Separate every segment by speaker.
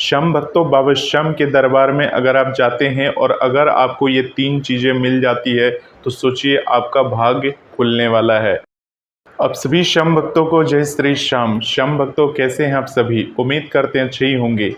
Speaker 1: श्याम भक्तों, बाबा श्याम के दरबार में अगर आप जाते हैं और अगर आपको ये 3 चीज़ें मिल जाती है तो सोचिए आपका भाग्य खुलने वाला है। अब सभी श्याम भक्तों को जय श्री श्याम। श्याम भक्तों, कैसे हैं आप सभी? उम्मीद करते हैं अच्छे ही होंगे।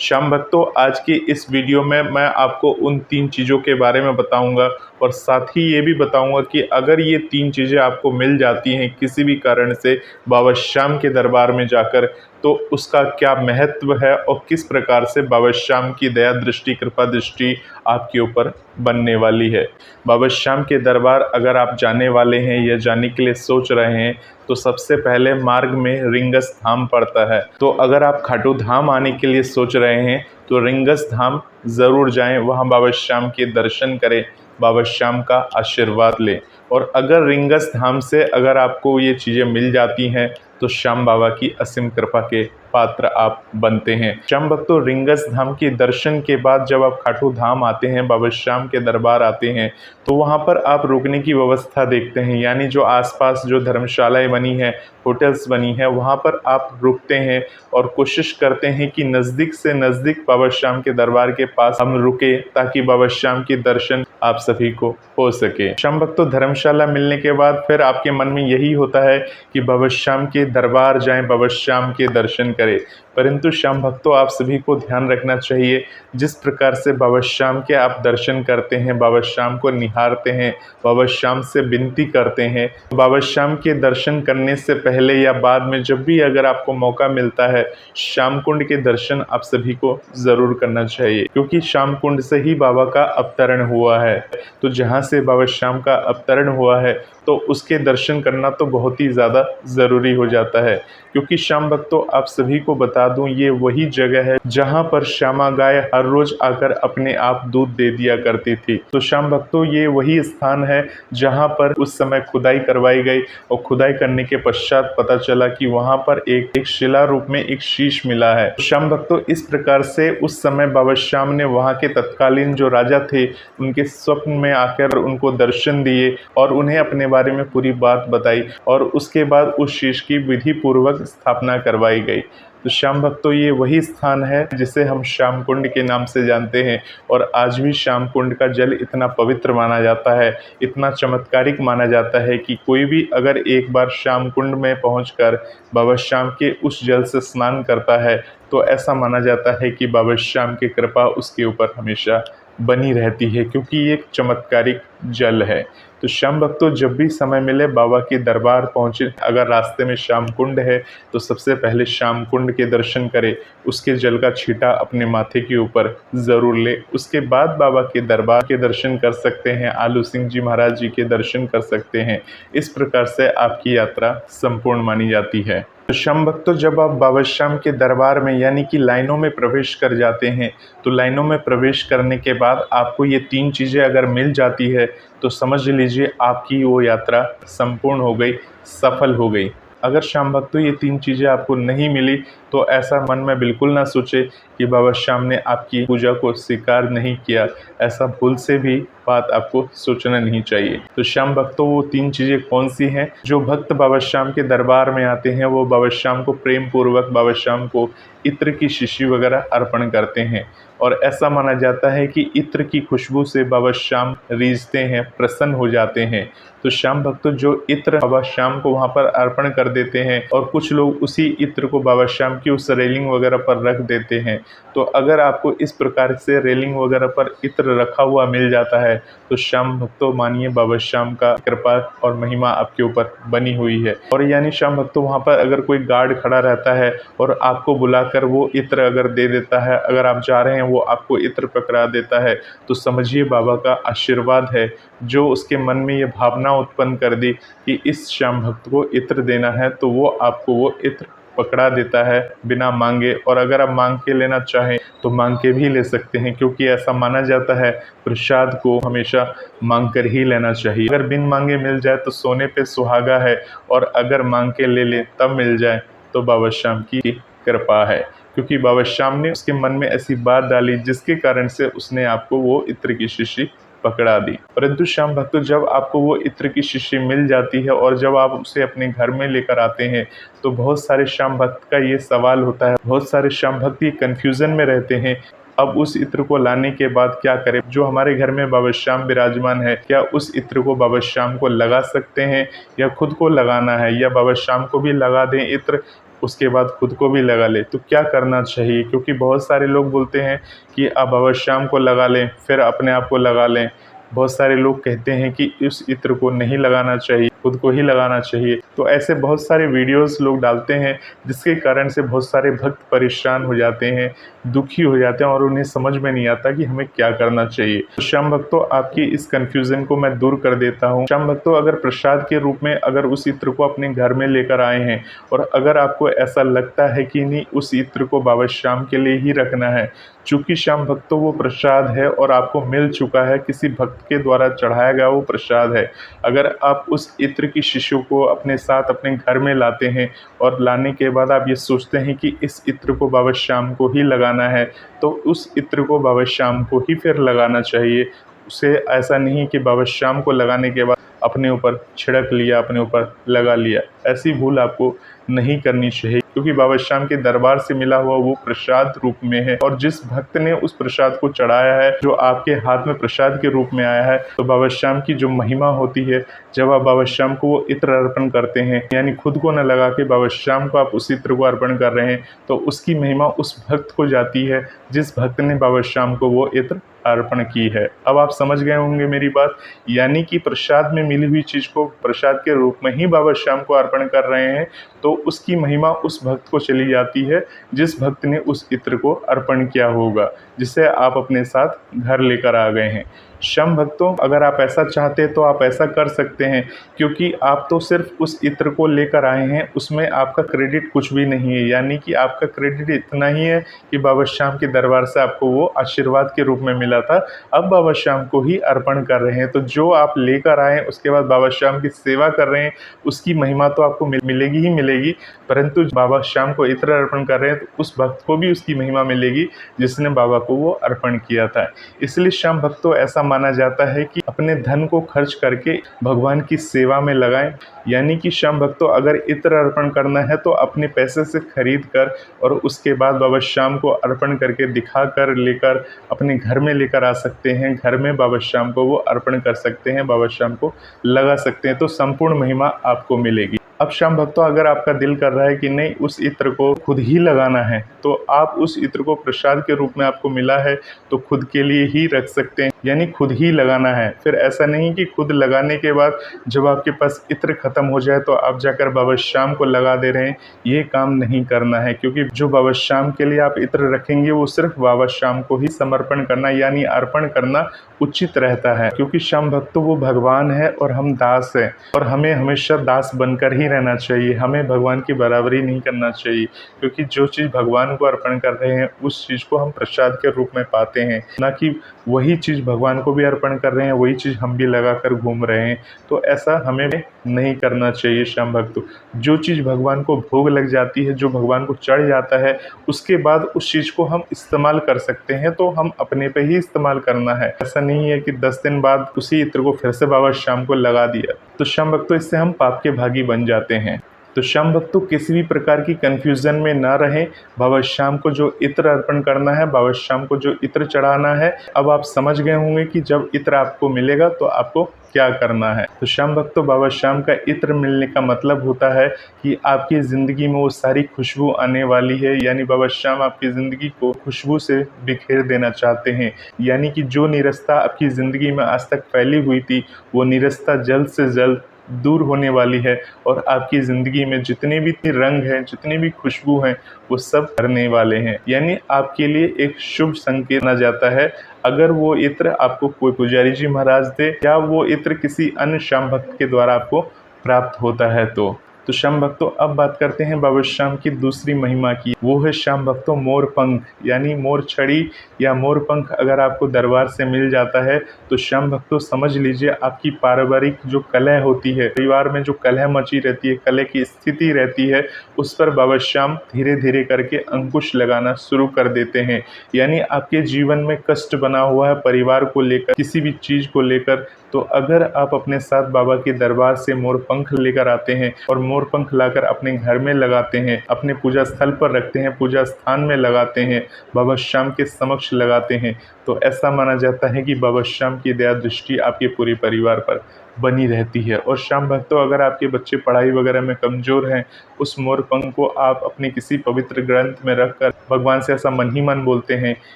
Speaker 1: श्याम भक्तों, आज की इस वीडियो में मैं आपको उन 3 चीज़ों के बारे में बताऊंगा और साथ ही ये भी बताऊंगा कि अगर ये 3 चीज़ें आपको मिल जाती हैं किसी भी कारण से बाबा श्याम के दरबार में जाकर, तो उसका क्या महत्व है और किस प्रकार से बाबा श्याम की दया दृष्टि, कृपा दृष्टि आपके ऊपर बनने वाली है। बाबा श्याम के दरबार अगर आप जाने वाले हैं या जाने के लिए सोच रहे हैं तो सबसे पहले मार्ग में रिंगस धाम पड़ता है। तो अगर आप खाटू धाम आने के लिए सोच रहे हैं तो रिंगस धाम ज़रूर जाएं, वहाँ बाबा श्याम के दर्शन करें, बाबा श्याम का आशीर्वाद लें। और अगर रिंगस धाम से अगर आपको ये चीज़ें मिल जाती हैं तो श्याम बाबा की असीम कृपा के पात्र आप बनते हैं। श्याम भक्तों, रिंगस धाम के दर्शन के बाद जब आप खाटू धाम आते हैं, बाबा श्याम के दरबार आते हैं, तो वहाँ पर आप रुकने की व्यवस्था देखते हैं, यानी जो आसपास जो धर्मशालाएं बनी है, होटल्स बनी है, वहाँ पर आप रुकते हैं और कोशिश करते हैं कि नज़दीक से नज़दीक बाबा श्याम के दरबार के पास हम रुके ताकि बाबा श्याम के दर्शन आप सभी को हो सके। श्याम भक्तों, धर्मशाला मिलने के बाद फिर आपके मन में यही होता है कि बाबा श्याम के दरबार जाएं, बाबा श्याम के दर्शन करें। परंतु श्याम भक्तों, आप सभी को ध्यान रखना चाहिए, जिस प्रकार से बाबा श्याम के आप दर्शन करते हैं, बाबा श्याम को निहारते हैं, बाबा श्याम से विनती करते हैं, बाबा श्याम के दर्शन करने से पहले या बाद में जब भी अगर आपको मौका मिलता है, श्याम कुंड के दर्शन आप सभी को ज़रूर करना चाहिए, क्योंकि श्याम कुंड से ही बाबा का अवतरण हुआ है। तो जहाँ से बाबा श्याम का अवतरण हुआ है तो उसके दर्शन करना तो बहुत ही ज़्यादा ज़रूरी हो जाता है। क्योंकि श्याम भक्तों, आप सभी को बता दूं, ये वही जगह है जहां पर श्यामा गाय हर रोज आकर अपने आप दूध दे दिया करती थी। तो श्याम भक्तों, ये वही स्थान है जहां पर उस समय खुदाई करवाई गई और खुदाई करने के पश्चात पता चला कि वहां पर एक शिला रूप में एक शीश मिला है। श्याम भक्तों, इस प्रकार से उस समय बाबा श्याम ने वहाँ के तत्कालीन जो राजा थे उनके स्वप्न में आकर उनको दर्शन दिए और उन्हें अपने बारे में पूरी बात बताई और उसके बाद उस शीश की विधि पूर्वक स्थापना करवाई गई। तो श्याम भक्तों, ये वही स्थान है जिसे हम श्याम कुंड के नाम से जानते हैं और आज भी श्याम कुंड का जल इतना पवित्र माना जाता है, इतना चमत्कारिक माना जाता है कि कोई भी अगर एक बार श्याम कुंड में पहुंचकर बाबा श्याम के उस जल से स्नान करता है तो ऐसा माना जाता है कि बाबा श्याम की कृपा उसके ऊपर हमेशा बनी रहती है, क्योंकि ये एक चमत्कारिक जल है। तो श्याम भक्तों, जब भी समय मिले बाबा के दरबार पहुँचे, अगर रास्ते में श्याम कुंड है तो सबसे पहले श्याम कुंड के दर्शन करें, उसके जल का छींटा अपने माथे के ऊपर ज़रूर ले। उसके बाद बाबा के दरबार के दर्शन कर सकते हैं, आलू सिंह जी महाराज जी के दर्शन कर सकते हैं। इस प्रकार से आपकी यात्रा संपूर्ण मानी जाती है। तो श्याम भक्तों, जब आप बाबा श्याम के दरबार में यानी कि लाइनों में प्रवेश कर जाते हैं, तो लाइनों में प्रवेश करने के बाद आपको ये 3 चीज़ें अगर मिल जाती है तो समझ लीजिए आपकी वो यात्रा संपूर्ण हो गई, सफल हो गई। अगर श्याम भक्तों ये 3 चीज़ें आपको नहीं मिली तो ऐसा मन में बिल्कुल ना सोचे कि बाबा श्याम ने आपकी पूजा को स्वीकार नहीं किया। ऐसा भूल से भी बात आपको सोचना नहीं चाहिए। तो श्याम भक्तों, वो 3 चीज़ें कौन सी हैं? जो भक्त बाबा श्याम के दरबार में आते हैं वो बाबा श्याम को प्रेम पूर्वक बाबा श्याम को इत्र की शीशी वगैरह अर्पण करते हैं और ऐसा माना जाता है कि इत्र की खुशबू से बाबा श्याम रीझते हैं, प्रसन्न हो जाते हैं। तो श्याम भक्तों, जो इत्र बाबा श्याम को वहाँ पर अर्पण कर देते हैं और कुछ लोग उसी इत्र को बाबा श्याम की उस रेलिंग वगैरह पर रख देते हैं। तो अगर आपको इस प्रकार से रेलिंग वगैरह पर इत्र रखा हुआ मिल जाता है तो श्याम भक्तों, मानिए बाबा श्याम का कृपा और महिमा आपके ऊपर बनी हुई है। और यानी श्याम भक्तों, वहाँ पर अगर कोई गार्ड खड़ा रहता है और आपको बुलाकर वो इत्र अगर दे देता है, अगर आप जा रहे हैं वो आपको इत्र पकड़ा देता है, तो समझिए बाबा का आशीर्वाद है जो उसके मन में ये भावना उत्पन्न कर दी कि इस श्याम भक्त को इत्र देना है, तो वो आपको वो इत्र पकड़ा देता है बिना मांगे। और अगर आप मांग के लेना चाहें तो मांग के भी ले सकते हैं, क्योंकि ऐसा माना जाता है प्रसाद को हमेशा मांग कर ही लेना चाहिए। अगर बिन मांगे मिल जाए तो सोने पे सुहागा है, और अगर मांग के ले ले तब मिल जाए तो बाबा श्याम की कृपा है, क्योंकि बाबा श्याम ने उसके मन में ऐसी बात डाली जिसके कारण से उसने आपको वो इत्र की शीशी पकड़ा दी। परंतु श्याम भक्तों, जब आपको वो इत्र की शीशी मिल जाती है और जब आप उसे अपने घर में लेकर आते हैं तो बहुत सारे श्याम भक्त का ये सवाल होता है, बहुत सारे श्याम भक्त ये कन्फ्यूज़न में रहते हैं, अब उस इत्र को लाने के बाद क्या करें। जो हमारे घर में बाबा श्याम विराजमान है, क्या उस इत्र को बाबा श्याम को लगा सकते हैं या खुद को लगाना है, या बाबा श्याम को भी लगा दें इत्र, उसके बाद खुद को भी लगा ले, तो क्या करना चाहिए। क्योंकि बहुत सारे लोग बोलते हैं कि आप बाबा श्याम को लगा लें फिर अपने आप को लगा लें। बहुत सारे लोग कहते हैं कि इस इत्र को नहीं लगाना चाहिए, खुद को ही लगाना चाहिए। तो ऐसे बहुत सारे वीडियोस लोग डालते हैं जिसके कारण से बहुत सारे भक्त परेशान हो जाते हैं, दुखी हो जाते हैं और उन्हें समझ में नहीं आता कि हमें क्या करना चाहिए। तो श्याम भक्तों, आपकी इस कन्फ्यूज़न को मैं दूर कर देता हूँ। श्याम भक्तों, अगर प्रसाद के रूप में अगर उस इत्र को अपने घर में लेकर आए हैं और अगर आपको ऐसा लगता है कि नहीं उस इत्र को बाबा श्याम के लिए ही रखना है, चूँकि श्याम भक्तों वो प्रसाद है और आपको मिल चुका है, किसी भक्त के द्वारा चढ़ाया गया वो प्रसाद है। अगर आप उस इत्र की शीशों को अपने साथ अपने घर में लाते हैं और लाने के बाद आप ये सोचते हैं कि इस इत्र को बाबा श्याम को ही लगाना है, तो उस इत्र को बाबा श्याम को ही फिर लगाना चाहिए। उसे ऐसा नहीं कि बाबा श्याम को लगाने के बाद अपने ऊपर छिड़क लिया, अपने ऊपर लगा लिया। ऐसी भूल आपको नहीं करनी चाहिए, क्योंकि बाबा श्याम के दरबार से मिला हुआ वो प्रसाद रूप में है और जिस भक्त ने उस प्रसाद को चढ़ाया है, जो आपके हाथ में प्रसाद के रूप में आया है, तो बाबा श्याम की जो महिमा होती है, जब आप बाबा श्याम को वो इत्र अर्पण करते हैं, यानी खुद को न लगा के बाबा श्याम को आप उस इत्र को अर्पण कर रहे हैं, तो उसकी महिमा उस भक्त को जाती है जिस भक्त ने बाबा श्याम को वो इत्र अर्पण की है। अब आप समझ गए होंगे मेरी बात, यानी कि प्रसाद में मिली हुई चीज़ को प्रसाद के रूप में ही बाबा श्याम को अर्पण कर रहे हैं, तो उसकी महिमा उस भक्त को चली जाती है जिस भक्त ने उस इत्र को अर्पण किया होगा, जिसे आप अपने साथ घर लेकर आ गए हैं। श्याम भक्तों, अगर आप ऐसा चाहते हैं तो आप ऐसा कर सकते हैं, क्योंकि आप तो सिर्फ उस इत्र को लेकर आए हैं, उसमें आपका क्रेडिट कुछ भी नहीं है। यानी कि आपका क्रेडिट इतना ही है कि बाबा श्याम के दरबार से आपको वो आशीर्वाद के रूप में मिला था, अब बाबा श्याम को ही अर्पण कर रहे हैं। तो जो आप लेकर आए उसके बाद बाबा श्याम की सेवा कर रहे हैं, उसकी महिमा तो आपको मिलेगी ही मिलेगी, परंतु बाबा श्याम को इत्र अर्पण कर रहे हैं तो उस भक्त को भी उसकी महिमा मिलेगी जिसने बाबा को वो अर्पण किया था। इसलिए श्याम भक्तों, ऐसा माना जाता है कि अपने धन को खर्च करके भगवान की सेवा में लगाएं। यानी कि श्याम भक्तों, अगर इत्र अर्पण करना है तो अपने पैसे से खरीद कर और उसके बाद बाबा श्याम को अर्पण करके दिखा कर लेकर अपने घर में लेकर आ सकते हैं। घर में बाबा श्याम को वो अर्पण कर सकते हैं, बाबा श्याम को लगा सकते हैं, तो संपूर्ण महिमा आपको मिलेगी। अब श्याम भक्तों, अगर आपका दिल कर रहा है कि नहीं उस इत्र को खुद ही लगाना है, तो आप उस इत्र को प्रसाद के रूप में आपको मिला है तो खुद के लिए ही रख सकते हैं, यानी खुद ही लगाना है। फिर ऐसा नहीं कि खुद लगाने के बाद जब आपके पास इत्र खत्म हो जाए तो आप जाकर बाबा श्याम को लगा दे रहे हैं, ये काम नहीं करना है। क्योंकि जो बाबा श्याम के लिए आप इत्र रखेंगे वो सिर्फ बाबा श्याम को ही समर्पण करना यानी अर्पण करना उचित रहता है। क्योंकि श्याम भक्तों, वो भगवान है और हम दास हैं, और हमें हमेशा दास बनकर ही रहना चाहिए, हमें भगवान की बराबरी नहीं करना चाहिए। क्योंकि जो चीज़ भगवान को अर्पण कर रहे हैं उस चीज़ को हम प्रसाद के रूप में पाते हैं, ना कि वही चीज़ भगवान को भी अर्पण कर रहे हैं वही चीज़ हम भी लगा कर घूम रहे हैं। तो ऐसा हमें नहीं करना चाहिए श्याम भक्तों। जो चीज़ भगवान को भोग लग जाती है, जो भगवान को चढ़ जाता है, उसके बाद उस चीज़ को हम इस्तेमाल कर सकते हैं, तो हम अपने पे ही इस्तेमाल करना है। ऐसा नहीं है कि 10 दिन बाद उसी इत्र को फिर से बाबा श्याम को लगा दिया। तो श्याम भक्तों, इससे हम पाप के भागी बन जाते हैं। तो श्याम भक्तों, किसी भी प्रकार की कन्फ्यूज़न में ना रहें। बाबा श्याम को जो इत्र अर्पण करना है, बाबा श्याम को जो इत्र चढ़ाना है, अब आप समझ गए होंगे कि जब इत्र आपको मिलेगा तो आपको क्या करना है। तो श्याम भक्तों, बाबा श्याम का इत्र मिलने का मतलब होता है कि आपकी ज़िंदगी में वो सारी खुशबू आने वाली है, यानी बाबा श्याम आपकी ज़िंदगी को खुशबू से बिखेर देना चाहते हैं। यानी कि जो निरस्ता आपकी ज़िंदगी में आज तक फैली हुई थी, वो निरस्ता जल्द से जल्द दूर होने वाली है और आपकी ज़िंदगी में जितने भी रंग हैं, जितनी भी खुशबू हैं, वो सब भरने वाले हैं। यानी आपके लिए एक शुभ संकेत माना जाता है अगर वो इत्र आपको कोई पुजारी जी महाराज दे या वो इत्र किसी अन्य श्याम भक्त के द्वारा आपको प्राप्त होता है। तो तो श्याम भक्तों अब बात करते हैं बाबा श्याम की दूसरी महिमा की। वो है श्याम भक्तों मोर पंख, यानी मोर छड़ी या मोर पंख अगर आपको दरबार से मिल जाता है तो श्याम भक्तों समझ लीजिए आपकी पारिवारिक जो कलह होती है, परिवार में जो कलह मची रहती है, कलह की स्थिति रहती है, उस पर बाबा श्याम धीरे धीरे करके अंकुश लगाना शुरू कर देते हैं। यानी आपके जीवन में कष्ट बना हुआ है परिवार को लेकर, किसी भी चीज को लेकर, तो अगर आप अपने साथ बाबा के दरबार से मोर पंख लेकर आते हैं और मोर पंख लाकर अपने घर में लगाते हैं, अपने पूजा स्थल पर रखते हैं, पूजा स्थान में लगाते हैं, बाबा श्याम के समक्ष लगाते हैं, तो ऐसा माना जाता है कि बाबा श्याम की दया दृष्टि आपके पूरे परिवार पर बनी रहती है। और श्याम भक्तों अगर आपके बच्चे पढ़ाई वगैरह में कमजोर हैं, उस मोर पंख को आप अपने किसी पवित्र ग्रंथ में रखकर भगवान से ऐसा मन ही मन बोलते हैं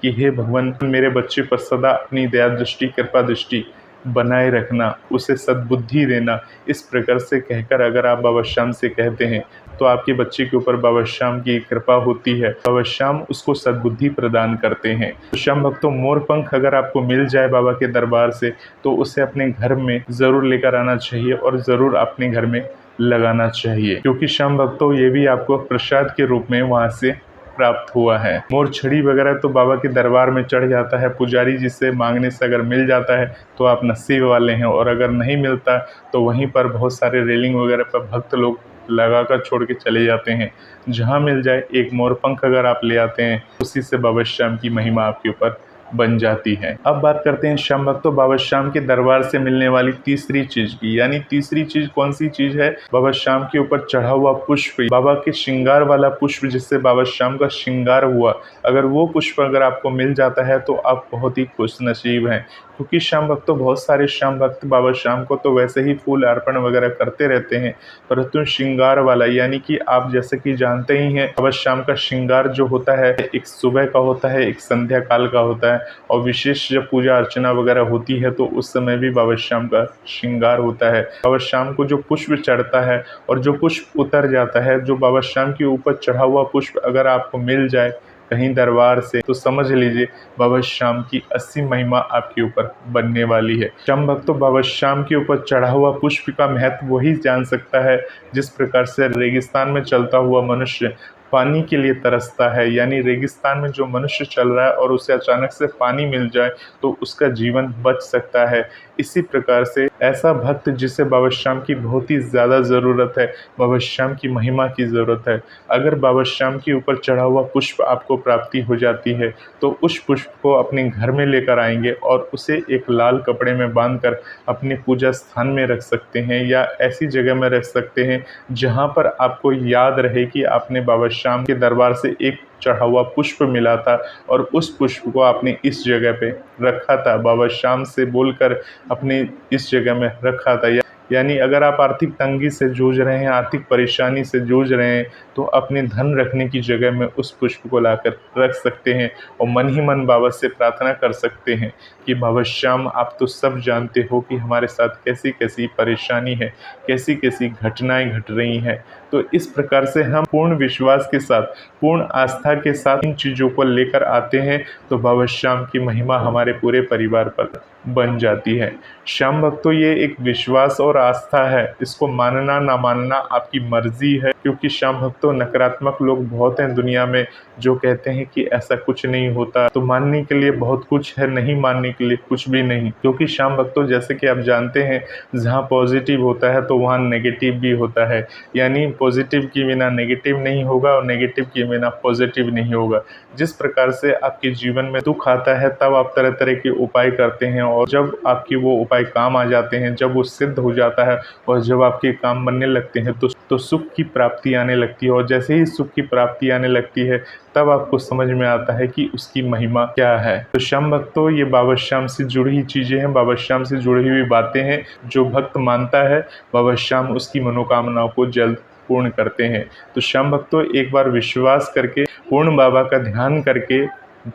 Speaker 1: कि हे भगवान मेरे बच्चे पर सदा अपनी दया दृष्टि, कृपा दृष्टि बनाए रखना, उसे सद्बुद्धि देना। इस प्रकार से कहकर अगर आप बाबा श्याम से कहते हैं तो आपके बच्चे के ऊपर बाबा श्याम की कृपा होती है, बाबा श्याम उसको सद्बुद्धि प्रदान करते हैं। तो श्याम भक्तों मोर पंख अगर आपको मिल जाए बाबा के दरबार से तो उसे अपने घर में ज़रूर लेकर आना चाहिए और ज़रूर अपने घर में लगाना चाहिए, क्योंकि श्याम भक्तों ये भी आपको प्रसाद के रूप में वहाँ से प्राप्त हुआ है। मोर छड़ी वगैरह तो बाबा के दरबार में चढ़ जाता है, पुजारी जी से मांगने से अगर मिल जाता है तो आप नसीब वाले हैं, और अगर नहीं मिलता तो वहीं पर बहुत सारे रेलिंग वगैरह पर भक्त लोग लगा कर छोड़ के चले जाते हैं। जहाँ मिल जाए एक मोर पंख अगर आप ले आते हैं, उसी से बाबा श्याम की महिमा आपके ऊपर बन जाती है। अब बात करते हैं श्याम भक्तों बाबा श्याम के दरबार से मिलने वाली तीसरी चीज की, यानी तीसरी चीज कौन सी चीज है? बाबा श्याम के ऊपर चढ़ा हुआ पुष्प, बाबा के श्रृंगार वाला पुष्प, जिससे बाबा श्याम का श्रृंगार हुआ, अगर वो पुष्प अगर आपको मिल जाता है तो आप बहुत ही खुश नसीब हैं। क्योंकि श्याम भक्तों बहुत सारे श्याम भक्त बाबा श्याम को तो वैसे ही फूल अर्पण वगैरह करते रहते हैं, परंतु श्रृंगार वाला, यानी कि आप जैसे कि जानते ही हैं बाबा श्याम का श्रृंगार जो होता है एक सुबह का होता है, एक संध्या काल का होता है, और विशेष जब पूजा अर्चना वगैरह होती है तो उस समय भी बाबा श्याम का श्रृंगार होता है। बाबा श्याम को जो पुष्प चढ़ता है और जो पुष्प उतर जाता है, जो बाबा श्याम के ऊपर चढ़ा हुआ पुष्प अगर आपको मिल जाए कहीं दरबार से, तो समझ लीजिए बाबा श्याम की 80 महिमा आपके ऊपर बनने वाली है। श्याम भक्तों बाबा श्याम के ऊपर चढ़ा हुआ पुष्प का महत्व वही जान सकता है जिस प्रकार से रेगिस्तान में चलता हुआ मनुष्य पानी के लिए तरसता है, यानी रेगिस्तान में जो मनुष्य चल रहा है और उसे अचानक से पानी मिल जाए तो उसका जीवन बच सकता है। इसी प्रकार से ऐसा भक्त जिसे बाबा श्याम की बहुत ही ज़्यादा ज़रूरत है, बाबा श्याम की महिमा की ज़रूरत है, अगर बाबा श्याम के ऊपर चढ़ा हुआ पुष्प आपको प्राप्ति हो जाती है तो उस पुष्प को अपने घर में लेकर आएंगे और उसे एक लाल कपड़े में बांधकर अपने पूजा स्थान में रख सकते हैं, या ऐसी जगह में रख सकते हैं जहाँ पर आपको याद रहे कि आपने बाबा श्याम के दरबार से एक चढ़ा हुआ पुष्प मिला था और उस पुष्प को आपने इस जगह पे रखा था, बाबा श्याम से बोलकर अपने इस जगह में रखा था। यानी अगर आप आर्थिक तंगी से जूझ रहे हैं, आर्थिक परेशानी से जूझ रहे हैं, तो अपने धन रखने की जगह में उस पुष्प को लाकर रख सकते हैं और मन ही मन बाबा से प्रार्थना कर सकते हैं कि बाबा श्याम आप तो सब जानते हो कि हमारे साथ कैसी कैसी परेशानी है, कैसी कैसी घटनाएं घट रही हैं। तो इस प्रकार से हम पूर्ण विश्वास के साथ, पूर्ण आस्था के साथ इन चीज़ों को लेकर आते हैं तो बाबा श्याम की महिमा हमारे पूरे परिवार पर बन जाती है। श्याम भक्तों ये एक विश्वास और आस्था है, इसको मानना ना मानना आपकी मर्जी है, क्योंकि श्याम भक्तों नकारात्मक लोग बहुत हैं दुनिया में जो कहते हैं कि ऐसा कुछ नहीं होता, तो मानने के लिए बहुत कुछ है, नहीं मानने के लिए कुछ भी नहीं। क्योंकि श्याम भक्तों जैसे कि आप जानते हैं जहाँ पॉजिटिव होता है तो वहाँ नेगेटिव भी होता है, यानी पॉजिटिव के बिना नेगेटिव नहीं होगा और नेगेटिव के बिना पॉजिटिव नहीं होगा। जिस प्रकार से आपके जीवन में दुख आता है तब आप तरह तरह के उपाय करते हैं, और जब आपके वो उपाय काम आ जाते हैं, जब वो सिद्ध हो जाता है और जब आपके काम बनने लगते हैं तो सुख की प्राप्ति आने लगती है, और जैसे ही सुख की प्राप्ति आने लगती है तब आपको समझ में आता है कि उसकी महिमा क्या है। तो श्याम भक्तों ये बाबा श्याम से जुड़ी ही चीज़ें हैं, बाबा श्याम से जुड़ी हुई बातें हैं। जो भक्त मानता है बाबा श्याम उसकी मनोकामनाओं को जल्द पूर्ण करते हैं। तो श्याम भक्तों एक बार विश्वास करके, पूर्ण बाबा का ध्यान करके,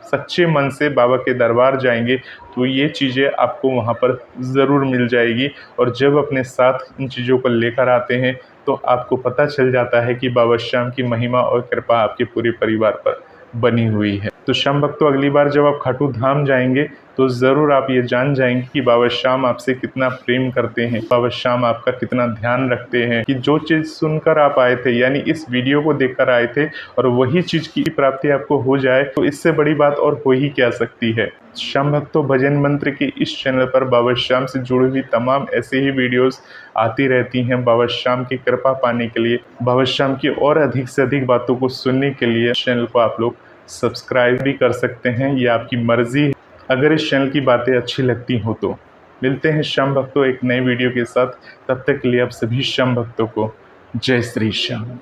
Speaker 1: सच्चे मन से बाबा के दरबार जाएंगे तो ये चीज़ें आपको वहाँ पर ज़रूर मिल जाएगी। और जब अपने साथ इन चीज़ों को लेकर आते हैं तो आपको पता चल जाता है कि बाबा श्याम की महिमा और कृपा आपके पूरे परिवार पर बनी हुई है। तो श्याम भक्तों अगली बार जब आप खाटू धाम जाएंगे तो ज़रूर आप ये जान जाएंगे कि बाबा श्याम आपसे कितना प्रेम करते हैं, बाबा श्याम आपका कितना ध्यान रखते हैं कि जो चीज़ सुनकर आप आए थे, यानी इस वीडियो को देखकर आए थे, और वही चीज़ की प्राप्ति आपको हो जाए, तो इससे बड़ी बात और हो ही क्या सकती है। श्याम भक्तों, भजन मंत्र के इस चैनल पर बाबा श्याम से जुड़ी हुई तमाम ऐसे ही वीडियोस आती रहती हैं। बाबा श्याम की कृपा पाने के लिए, बाबा श्याम की और अधिक से अधिक बातों को सुनने के लिए चैनल को आप लोग सब्सक्राइब भी कर सकते हैं, ये आपकी मर्जी है, अगर इस चैनल की बातें अच्छी लगती हो तो। मिलते हैं श्याम भक्तों एक नए वीडियो के साथ, तब तक के लिए आप सभी श्याम भक्तों को जय श्री श्याम।